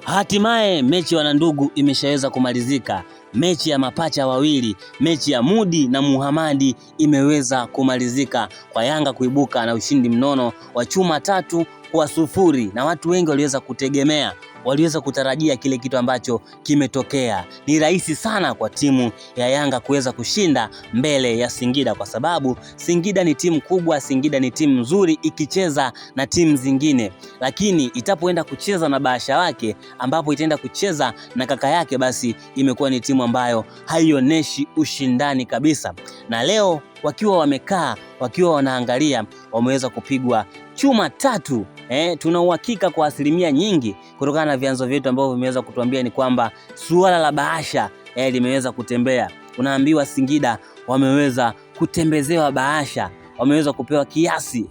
Hatimaye mechi wanandugu imeshaweza kumalizika. Mechi ya mapacha wawili, mechi ya Mudi na Muhamadi imeweza kumalizika kwa Yanga kuibuka na ushindi mnono wa chuma 3-0, na watu wengi waliweza kutegemea, waliweza kutarajia kile kitu ambacho kimetokea. Ni rahisi sana kwa timu ya Yanga kuweza kushinda mbele ya Singida, kwa sababu Singida ni timu kubwa, Singida ni timu nzuri ikicheza na timu zingine, lakini itapoenda kucheza na bahasha wake, ambapo itaenda kucheza na kaka yake, basi imekuwa ni timu ambayo haionyeshi ushindani kabisa. Na leo wakiwa wamekaa, wakiwa wanaangalia, wameweza kupigwa chuma 3. Tuna uhakika kwa asilimia nyingi kutokana na vyanzo vyetu ambavyo vimeweza kutuambia ni kwamba suala la bahasha limeweza kutembea. Unaambiwa Singida wameweza kutembezewa bahasha, wameweza kupewa kiasi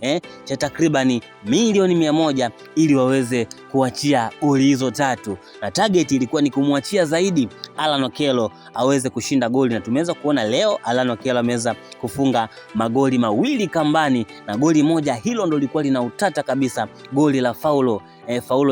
cha takribani milioni 100 ili waweze kuachia goli hizo 3, na target ilikuwa ni kumwachia zaidi Alan Okello aweze kushinda goli, na tumeweza kuona leo Alan Okello ameweza kufunga magoli mawili kambani, na goli moja hilo ndo lilikuwa lina utata kabisa, goli la faulo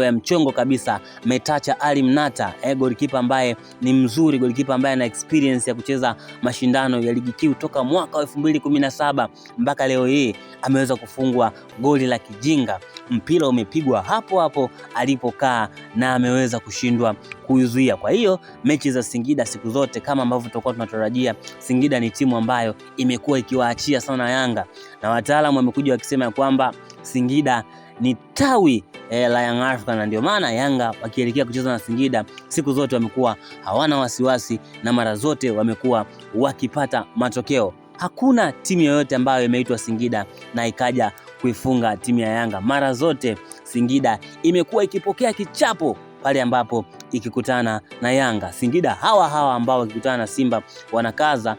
ya mchongo kabisa. Metacha Ali Mnata, golikipa ambaye ni mzuri, golikipa ambaye ana experience ya kucheza mashindano ya ligi kuu toka mwaka wa 2017 mpaka leo hii ameweza kufungwa goli la kijinga. Mpira umepigwa hapo hapo alipokaa na ameweza kushindwa kuizuia. Kwa hiyo mechi za Singida siku zote, kama ambavyo tutakuwa tunatarajia, Singida ni timu ambayo imekuwa ikiwaachia sana Yanga, na wataalamu wamekuja wakisema kwamba Singida ni tawi la Young Africans, na ndio maana Yanga wakielekea kucheza na Singida siku zote wamekuwa hawana wasiwasi, na mara zote wamekuwa wakipata matokeo. Hakuna timu yoyote ambayo imeitwa Singida na ikaja kuifunga timu ya Yanga. Mara zote Singida imekuwa ikipokea kichapo pale ambapo ikikutana na Yanga. Singida hawa ambao wakikutana na Simba wanakaza,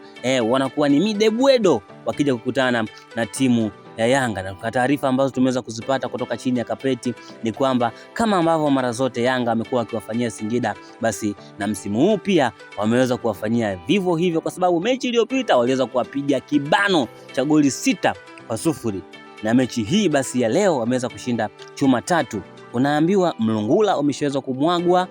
wanakuwa ni midebwedo wakija kukutana na timu ya Yanga. Na kwa taarifa ambazo tumeweza kuzipata kutoka chini ya kapeti ni kwamba kama ambavyo mara zote Yanga amekuwa akiwafanyia Singida, basi na msimu huu pia wameweza kuwafanyia vivyo hivyo, kwa sababu mechi iliyopita waliweza kuwapiga kibano cha goli 6-0, na mechi hii basi ya leo wameweza kushinda chuma 3. Unaambiwa mlungula umeshaweza kumwagwa,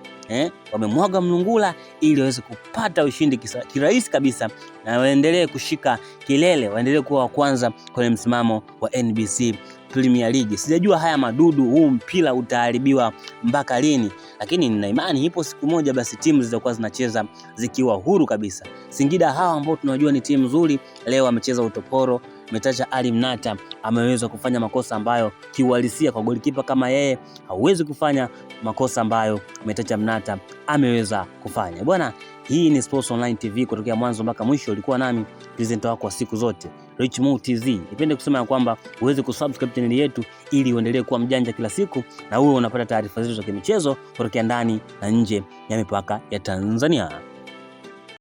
wamemwaga mlungula ili waweze kupata ushindi kirahisi kabisa, na waendelee kushika kilele, waendelee kuwa wa kwanza kwenye msimamo wa NBC Premier League. Sijajua haya madudu, huu mpira utaharibiwa mpaka lini, lakini nina imani ipo siku moja basi timu zitakuwa zinacheza zikiwa huru kabisa. Singida hawa ambao tunajua ni timu nzuri, leo wamecheza utoporo. Metacha Ali Mnata ameweza kufanya makosa ambayo kiuhalisia kwa golikipa kama yeye hauwezi kufanya makosa ambayo Metacha Mnata ameweza kufanya. Bwana, hii ni Sports Online TV kutokea mwanzo mpaka mwisho. Ulikuwa nami presenter wako wa siku zote Rich Mo TZ. Nipende kusema kwamba uweze kusubscribe channel yetu ili uendelee kuwa mjanja kila siku, na uwe unapata taarifa zetu za kimichezo kutokea ndani na nje ya mipaka ya Tanzania.